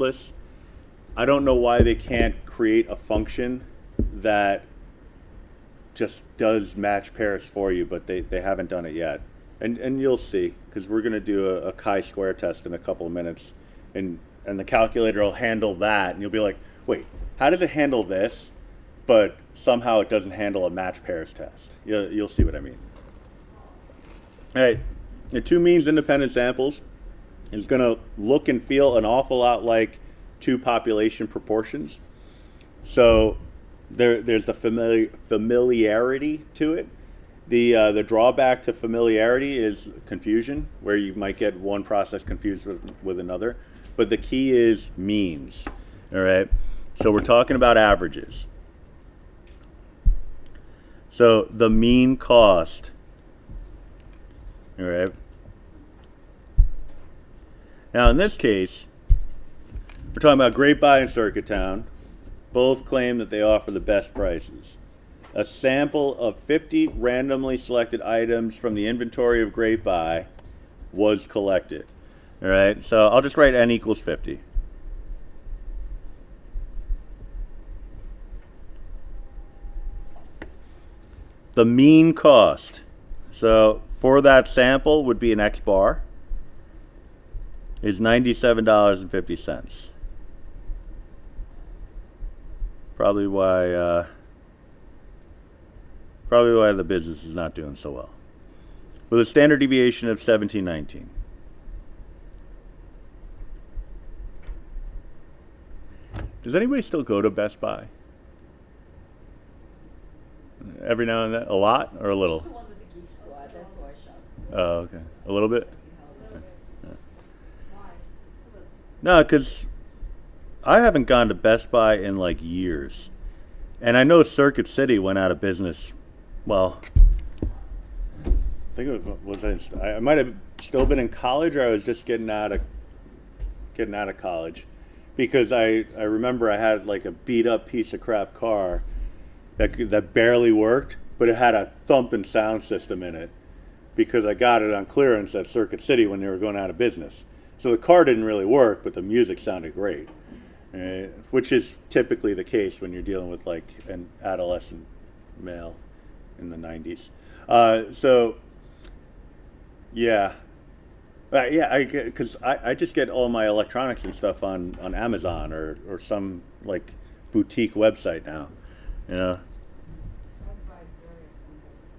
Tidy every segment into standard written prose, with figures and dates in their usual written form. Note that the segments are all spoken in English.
useless. I don't know why they can't create a function that just does match pairs for you, but they haven't done it yet. And you'll see, because we're going to do a chi-square test in a couple of minutes, and the calculator will handle that, and you'll be like, wait, how does it handle this, but somehow it doesn't handle a match pairs test? You'll see what I mean. All right, the two means independent samples is going to look and feel an awful lot like two population proportions. So there's the familiarity to it. The drawback to familiarity is confusion, where you might get one process confused with another. But the key is means. All right. So we're talking about averages. So the mean cost. All right. Now in this case, we're talking about Great Buy and Circuit Town. Both claim that they offer the best prices. A sample of 50 randomly selected items from the inventory of Great Buy was collected. All right, so I'll just write n equals 50. The mean cost, so for that sample would be an X bar, is $97.50. Probably why the business is not doing so well. With a standard deviation of 1719. Does anybody still go to Best Buy? Every now and then? A lot or a little? The one with the Geek Squad, that's where I shop. Oh, okay. A little bit? Yeah. No, because I haven't gone to Best Buy in like years. And I know Circuit City went out of business. Well, I think it I might have still been in college, or I was just getting out of college, because I remember I had like a beat up piece of crap car that barely worked, but it had a thumping sound system in it, because I got it on clearance at Circuit City when they were going out of business. So the car didn't really work, but the music sounded great, which is typically the case when you're dealing with like an adolescent male in the 90s. Because I just get all my electronics and stuff on Amazon or some like boutique website now, you know.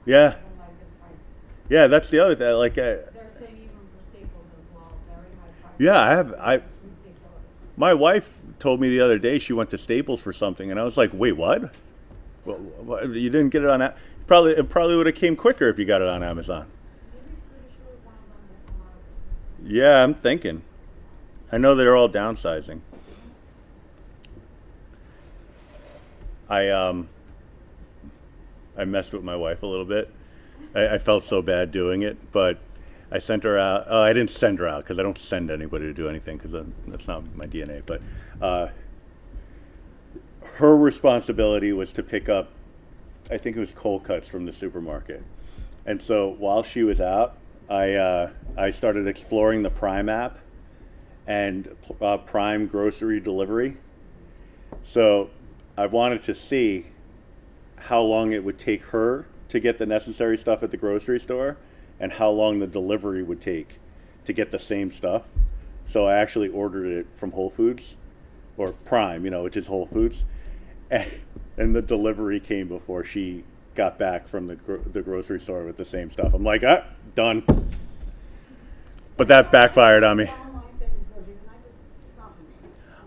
Yeah. Yeah, that's the other thing. Like, They're saying even for Staples as well, very high prices. yeah, It's ridiculous. my wife told me the other day she went to Staples for something, and I was like, wait, what? Well, you didn't get it on that? It probably would have came quicker if you got it on Amazon. Pretty sure one of them will come out of business. Yeah, I'm thinking. I know they're all downsizing. I messed with my wife a little bit. I felt so bad doing it, but I sent her out. I didn't send her out because I don't send anybody to do anything, because that's not my DNA. But her responsibility was to pick up, I think it was cold cuts from the supermarket. And so while she was out, I started exploring the Prime app and Prime grocery delivery. So I wanted to see how long it would take her to get the necessary stuff at the grocery store, and how long the delivery would take to get the same stuff. So I actually ordered it from Whole Foods, or Prime, which is Whole Foods, and the delivery came before she got back from the grocery store with the same stuff. I'm like, done. But that backfired on me. Online thing is groceries, and it's not for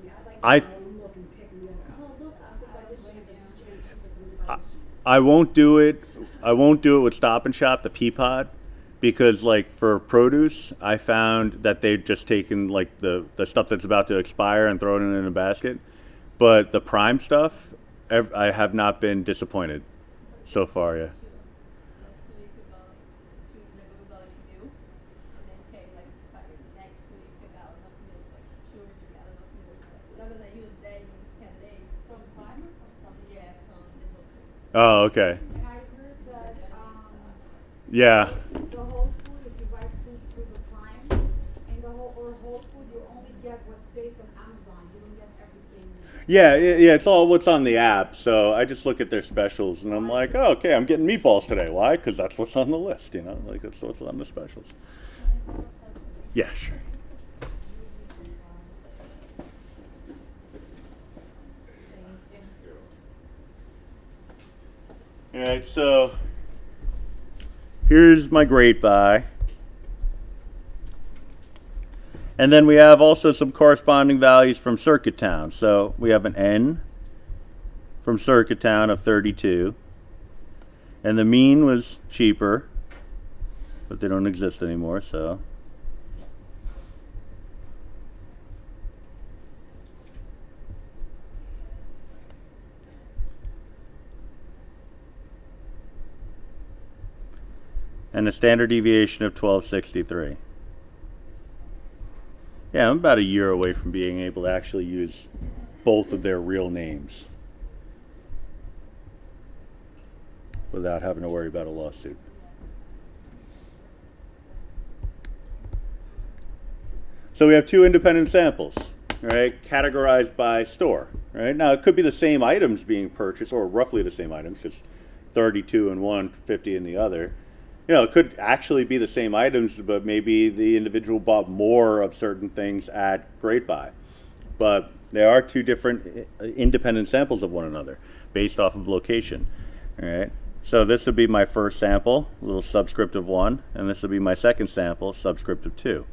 me. I like I- to go and look and pick and be like, oh, look, I could buy this jam, but this jam is cheaper, so let me buy this jam. I won't do it. I won't do it with Stop and Shop, the Peapod, because like for produce, I found that they've just taken like the stuff that's about to expire and thrown it in a basket. But the Prime stuff, I have not been disappointed so far. Yeah. Last 2 weeks we got 2 weeks ago we got like milk, and then came like expired. Next week a gallon of milk, like 2 or 3 gallons of milk. We're not gonna use that in 10 days. From Prime or from something? Yeah, from the book. Oh, okay. And I heard that Yeah. the Whole Food, if you buy food through the Prime, and Whole Food, you only get what's based on Amazon. You don't get everything. Yeah, it's all what's on the app. So I just look at their specials, and I'm like, oh, okay, I'm getting meatballs today. Why? Because that's what's on the list. You know, like that's what's on the specials. Yeah, sure. All right, so here's my great buy. And then we have also some corresponding values from Circuit Town. So we have an N from Circuit Town of 32. And the mean was cheaper, but they don't exist anymore, so. And a standard deviation of 1263. Yeah, I'm about a year away from being able to actually use both of their real names without having to worry about a lawsuit. So we have two independent samples, right, categorized by store, right? Now it could be the same items being purchased, or roughly the same items, just 32 in one, 50 in the other. You know, it could actually be the same items, but maybe the individual bought more of certain things at Great Buy. But there are two different independent samples of one another based off of location. All right. So this would be my first sample, a little subscript of 1, and this would be my second sample, subscript of 2.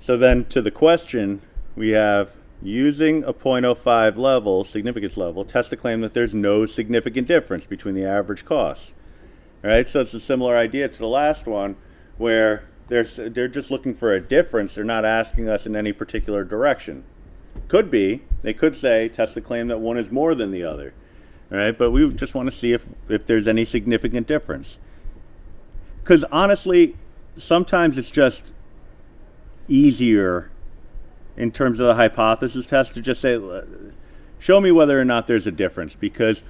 So then to the question, we have using a 0.05 level, significance level, test the claim that there's no significant difference between the average costs. All right, so it's a similar idea to the last one where they're just looking for a difference. They're not asking us in any particular direction. Could be. They could say, test the claim that one is more than the other. All right, but we just want to see if there's any significant difference. Because honestly, sometimes it's just easier in terms of the hypothesis test to just say, show me whether or not there's a difference, because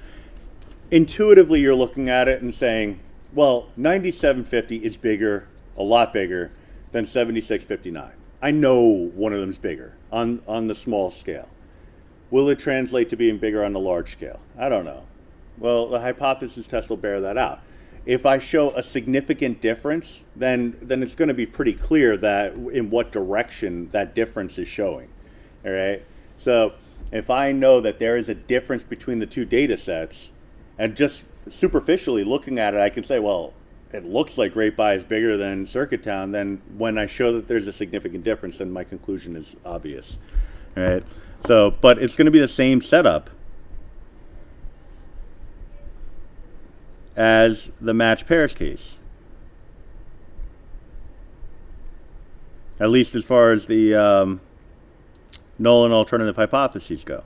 intuitively you're looking at it and saying, well, 9750 is bigger, a lot bigger than 7659. I know one of them's bigger on the small scale. Will it translate to being bigger on the large scale? I don't know. Well, the hypothesis test will bear that out. If I show a significant difference, then it's going to be pretty clear that in what direction that difference is showing. All right. So if I know that there is a difference between the two data sets, and just superficially looking at it, I can say, well, it looks like Great Buy is bigger than Circuit Town. Then when I show that there's a significant difference, then my conclusion is obvious. All right. So, but it's going to be the same setup as the match pairs case, at least as far as the null and alternative hypotheses go.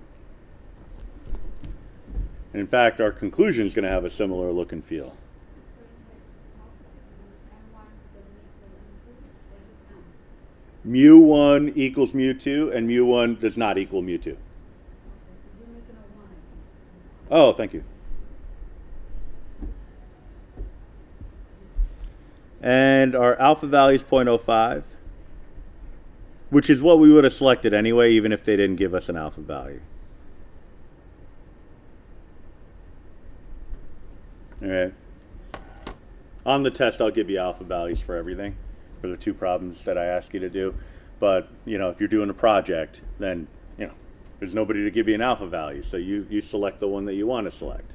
And in fact, our conclusion is going to have a similar look and feel. Mu1 equals mu2, and mu1 does not equal mu2. Oh, thank you. And our alpha value is 0.05, which is what we would have selected anyway, even if they didn't give us an alpha value. All right. On the test, I'll give you alpha values for everything, for the two problems that I ask you to do. But, you know, if you're doing a project, then, you know, there's nobody to give you an alpha value. So you select the one that you want to select.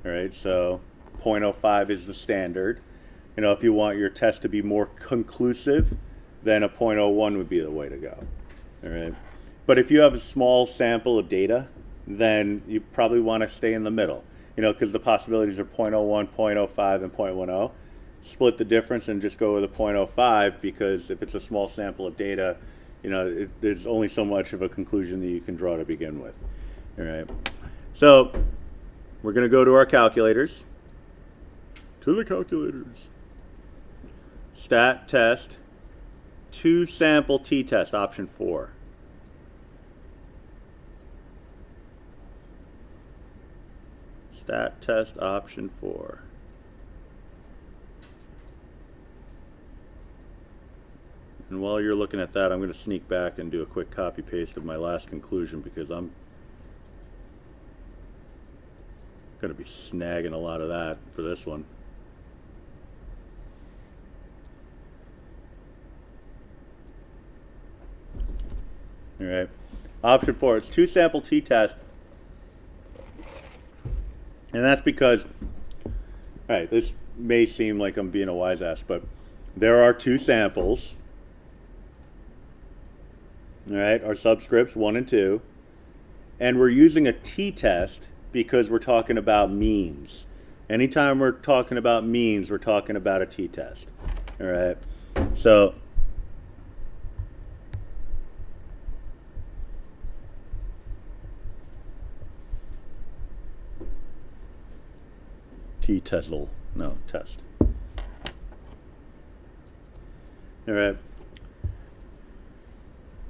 All right. So 0.05 is the standard. You know, if you want your test to be more conclusive, then a 0.01 would be the way to go. All right. But if you have a small sample of data, then you probably want to stay in the middle. You know, because the possibilities are 0.01, 0.05, and 0.10. Split the difference and just go with a 0.05, because if it's a small sample of data, you know, there's only so much of a conclusion that you can draw to begin with. All right. So we're going to go to our calculators. To the calculators. Stat test, 2 sample t-test, option 4. Stat test, option 4. And while you're looking at that, I'm going to sneak back and do a quick copy paste of my last conclusion because I'm going to be snagging a lot of that for this one. All right. Option 4, it's 2-sample t-test. And that's because, all right, this may seem like I'm being a wise ass, but there are 2 samples. All right, our subscripts 1 and 2. And we're using a t-test because we're talking about means. Anytime we're talking about means, we're talking about a t-test. All right, so t-testle, no, test. All right.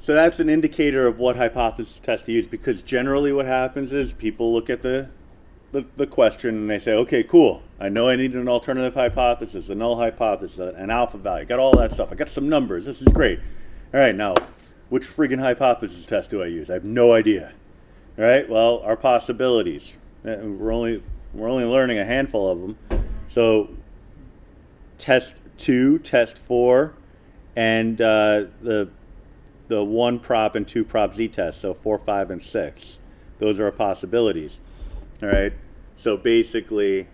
So that's an indicator of what hypothesis test to use, because generally what happens is people look at the question and they say, okay, cool, I know I need an alternative hypothesis, a null hypothesis, an alpha value, got all that stuff, I got some numbers, this is great. All right, now, which friggin' hypothesis test do I use? I have no idea. All right, well, our possibilities, we're only learning a handful of them. So test 2, test 4, and the 1 prop and 2 prop z-test, so 4, 5, and 6. Those are our possibilities. All right, so basically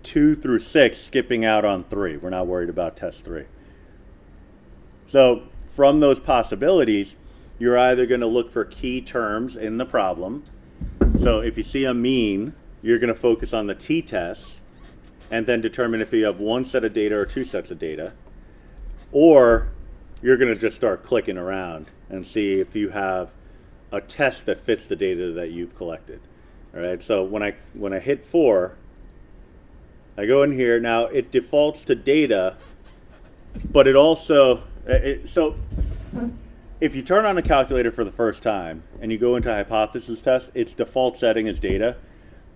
2 through 6, skipping out on 3. We're not worried about test 3. So from those possibilities, you're either going to look for key terms in the problem. So if you see a mean, you're going to focus on the t-test and then determine if you have 1 set of data or 2 sets of data. Or you're going to just start clicking around and see if you have a test that fits the data that you've collected. All right, so when I hit 4, I go in here. Now it defaults to data, but it also, so if you turn on the calculator for the first time and you go into hypothesis test, its default setting is data.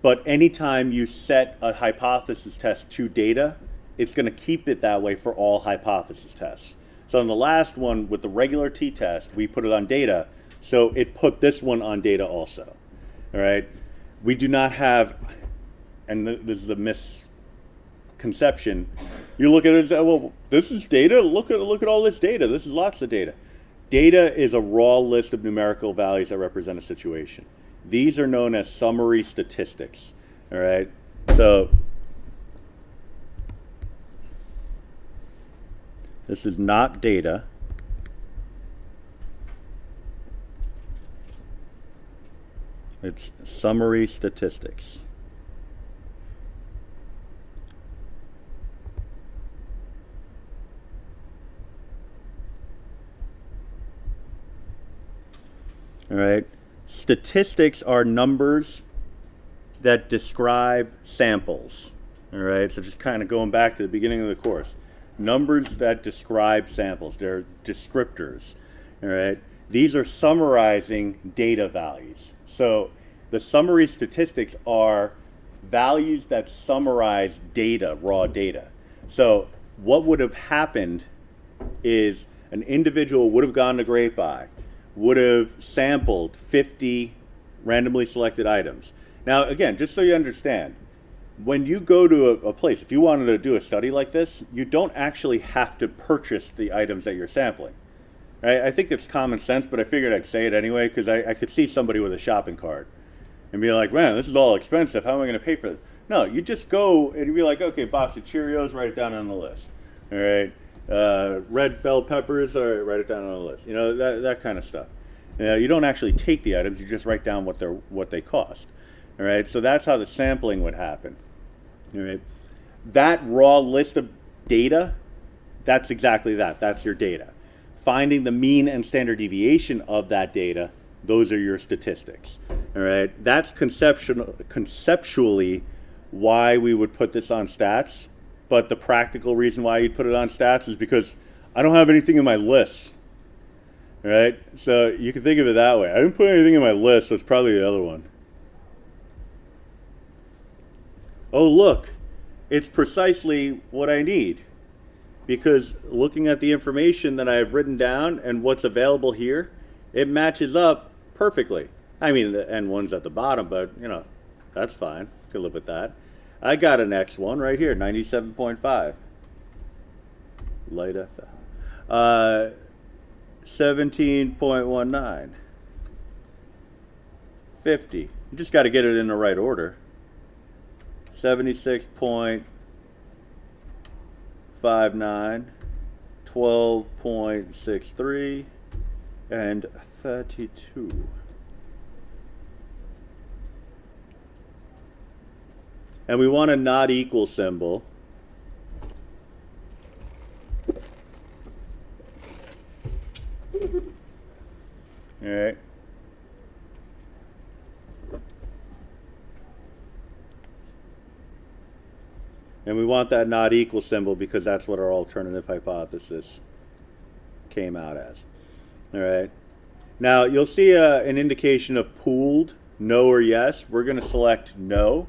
But anytime you set a hypothesis test to data, it's going to keep it that way for all hypothesis tests. So in the last one with the regular t-test, we put it on data, so it put this one on data also. All right, we do not have, and this is a misconception. You look at it and say, well, this is data. Look at all this data. This is lots of data. Data is a raw list of numerical values that represent a situation. These are known as summary statistics. All right, so this is not data. It's summary statistics. All right. Statistics are numbers that describe samples. All right. So just kind of going back to the beginning of the course. Numbers that describe samples. They're descriptors. All right. These are summarizing data values. So the summary statistics are values that summarize data, raw data. So what would have happened is an individual would have gone to GrapeEye, would have sampled 50 randomly selected items. Now, again, just so you understand, when you go to a place, if you wanted to do a study like this, you don't actually have to purchase the items that you're sampling. Right? I think it's common sense, but I figured I'd say it anyway because I could see somebody with a shopping cart and be like, man, this is all expensive. How am I going to pay for this? No, you just go and you'd be like, okay, box of Cheerios, write it down on the list. All right. Red bell peppers, all right, write it down on the list. You know, that kind of stuff. You don't actually take the items, you just write down what they cost. All right, so that's how the sampling would happen. All right. That raw list of data, that's exactly that. That's your data. Finding the mean and standard deviation of that data, those are your statistics. All right, that's conceptually why we would put this on stats, but the practical reason why you'd put it on stats is because I don't have anything in my list. All right, so you can think of it that way. I didn't put anything in my list, so it's probably the other one. Oh, look, it's precisely what I need. because looking at the information that I have written down and what's available here, it matches up perfectly. I mean, the N1's at the bottom, but you know, that's fine. Can live with that. I got an X1 right here, 97.5. Light FM. 17.19. 50. You just got to get it in the right order. 76.59. 12.63. And 32. And we want a not equal symbol. All right. And we want that not equal symbol because that's what our alternative hypothesis came out as. All right. Now you'll see an indication of pooled, no or yes. We're going to select no.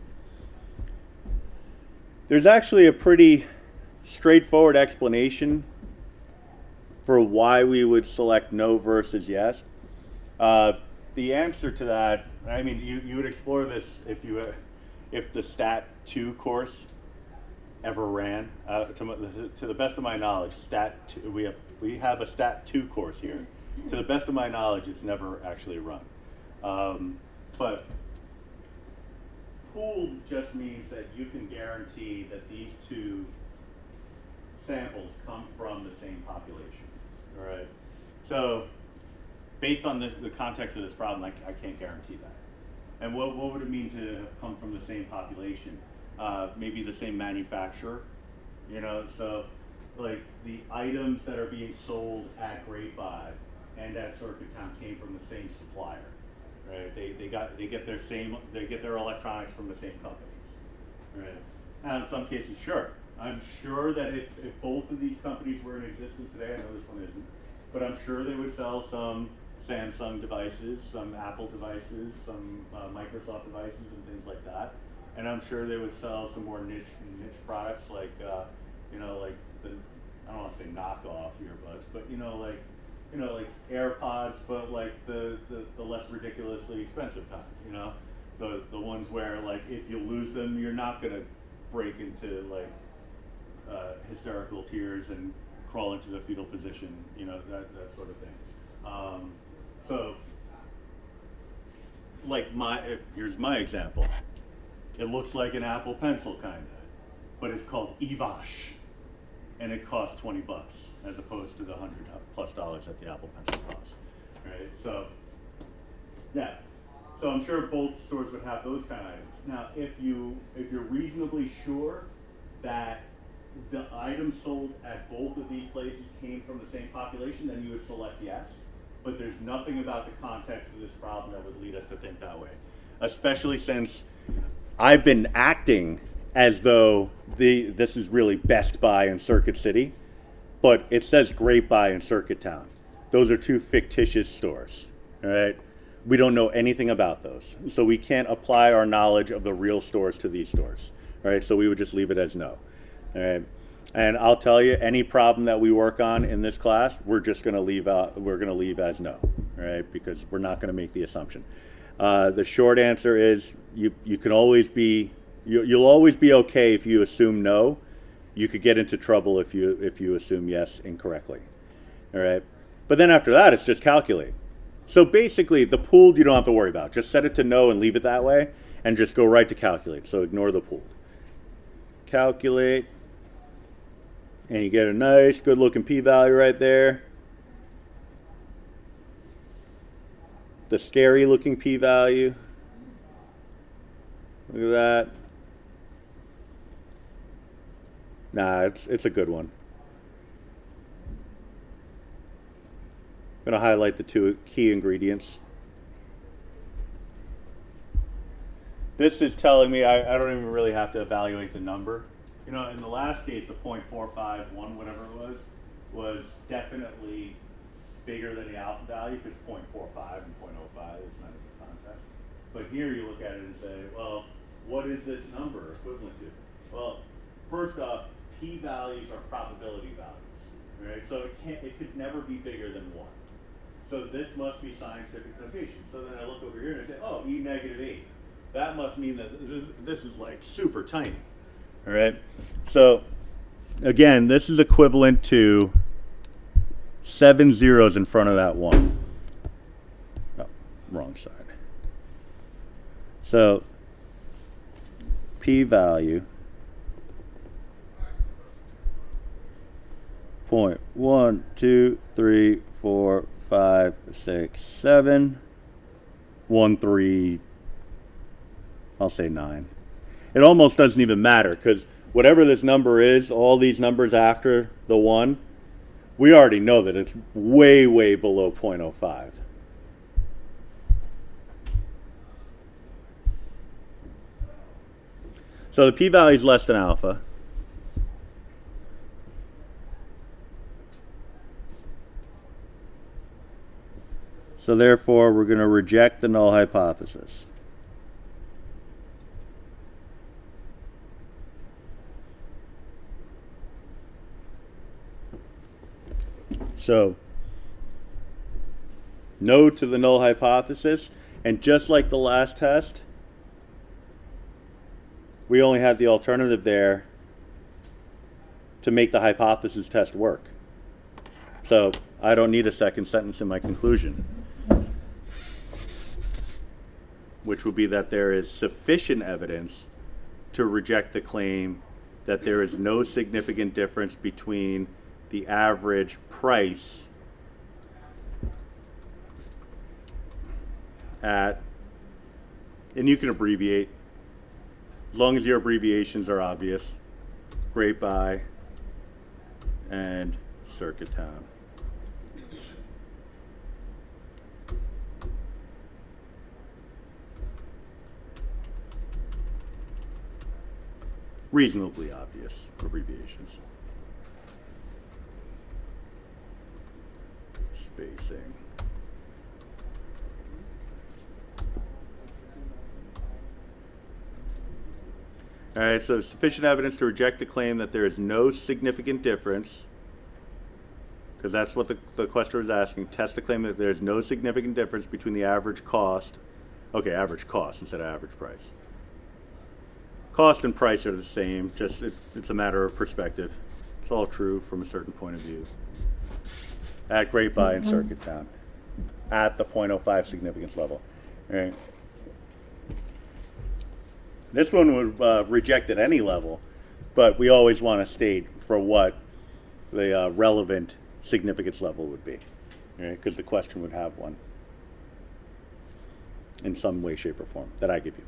There's actually a pretty straightforward explanation for why we would select no versus yes. The answer to that, I mean, you would explore this if the Stat 2 course ever ran. To the best of my knowledge, Stat 2, we have a Stat 2 course here. To the best of my knowledge, it's never actually run. But pooled just means that you can guarantee that these two samples come from the same population. All right. So based on the context of this problem, I can't guarantee that. And what would it mean to come from the same population? Maybe the same manufacturer, you know? So like the items that are being sold at Great Buy and at Circuit Town came from the same supplier, right? They get their electronics from the same companies, right? Now in some cases, sure. I'm sure that if both of these companies were in existence today, I know this one isn't, but I'm sure they would sell some Samsung devices, some Apple devices, some Microsoft devices and things like that. And I'm sure they would sell some more niche products like, like I don't want to say knockoff earbuds, but like AirPods, but like the less ridiculously expensive kind, the ones where like if you lose them, you're not gonna break into like hysterical tears and crawl into the fetal position, that sort of thing. So, like here's my example. It looks like an Apple Pencil kinda, but it's called Evosh, and it costs $20 as opposed to the $100+ that the Apple Pencil costs. Right? So, yeah. So I'm sure both stores would have those kind of items. Now, if you're reasonably sure that the items sold at both of these places came from the same population, then you would select yes. But there's nothing about the context of this problem that would lead us to think that way. Especially since I've been acting as though this is really Best Buy in Circuit City, but it says Great Buy in Circuit Town. Those are two fictitious stores, all right? We don't know anything about those. So we can't apply our knowledge of the real stores to these stores, all right? So we would just leave it as no, all right? And I'll tell you, any problem that we work on in this class, we're just gonna leave as no, all right? Because we're not gonna make the assumption. The short answer is you can always be, you'll always be okay if you assume no. You could get into trouble if you assume yes incorrectly, all right? But then after that, it's just calculate. So basically, the pooled you don't have to worry about. Just set it to no and leave it that way, and just go right to calculate. So ignore the pooled. Calculate, and you get a nice, good-looking p-value right there. The scary-looking p-value. Look at that. Nah, it's a good one. I'm going to highlight the two key ingredients. This is telling me I don't even really have to evaluate the number. In the last case, the 0.451, whatever it was definitely bigger than the alpha value because 0.45 and 0.05 is not in the contest. But here you look at it and say, well, what is this number equivalent to? Well, first off, p-values are probability values, right? So it could never be bigger than 1. So this must be scientific notation. So then I look over here and I say, oh, e negative 8. That must mean that this is like super tiny, all right? So again, this is equivalent to 7 zeros in front of that 1. Oh, wrong side. So p-value 0.1, 2, 3, 4, 5, 6, 7, 1, 3, I'll say 9. It almost doesn't even matter because whatever this number is, all these numbers after the 1, we already know that it's way, way below 0.05. So the p-value is less than alpha. So therefore, we're going to reject the null hypothesis. So, no to the null hypothesis, and just like the last test, we only had the alternative there to make the hypothesis test work. So, I don't need a second sentence in my conclusion, which would be that there is sufficient evidence to reject the claim that there is no significant difference between the average price at, and you can abbreviate, as long as your abbreviations are obvious, Great Buy and Circuit Town. Reasonably obvious abbreviations. Spacing. All right, so sufficient evidence to reject the claim that there is no significant difference, because that's what the questioner is asking. Test the claim that there is no significant difference between the average cost. Okay, average cost instead of average price. Cost and price are the same, just it's a matter of perspective. It's all true from a certain point of view. At Great Buy and Circuit Town, at the 0.05 significance level. All right. This one would reject at any level, but we always want to state for what the relevant significance level would be, because the question would have one in some way, shape, or form that I give you.